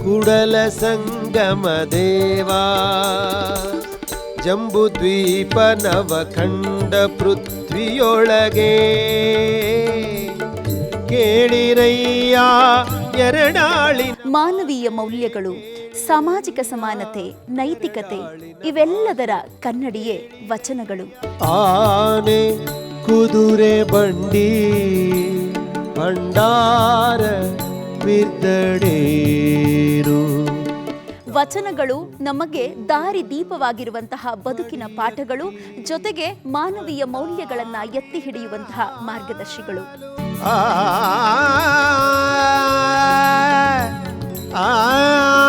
ಕುಡಲ ಸಂಗಮ ದೇವಾ ಜಂಬುದ್ವೀಪ ನವಖಂಡ ಪೃಥ್ವಿಯೊಳಗೆ ಕೇಳಿರಯ್ಯ ಎರಡಾಳಿ. ಮಾನವೀಯ ಮೌಲ್ಯಗಳು, ಸಾಮಾಜಿಕ ಸಮಾನತೆ, ನೈತಿಕತೆ ಇವೆಲ್ಲದರ ಕನ್ನಡಿಯೇ ವಚನಗಳು. ಆನೆ ಕುದುರೆ ಬಂಡಿ ಭಂಡಾರ ಬಿದ್ದಡೇರು. ವಚನಗಳು ನಮಗೆ ದಾರಿ ದೀಪವಾಗಿರುವಂತಹ ಬದುಕಿನ ಪಾಠಗಳು, ಜೊತೆಗೆ ಮಾನವೀಯ ಮೌಲ್ಯಗಳನ್ನ ಎತ್ತಿ ಹಿಡಿಯುವಂತಹ ಮಾರ್ಗದರ್ಶಿಗಳು. ಆ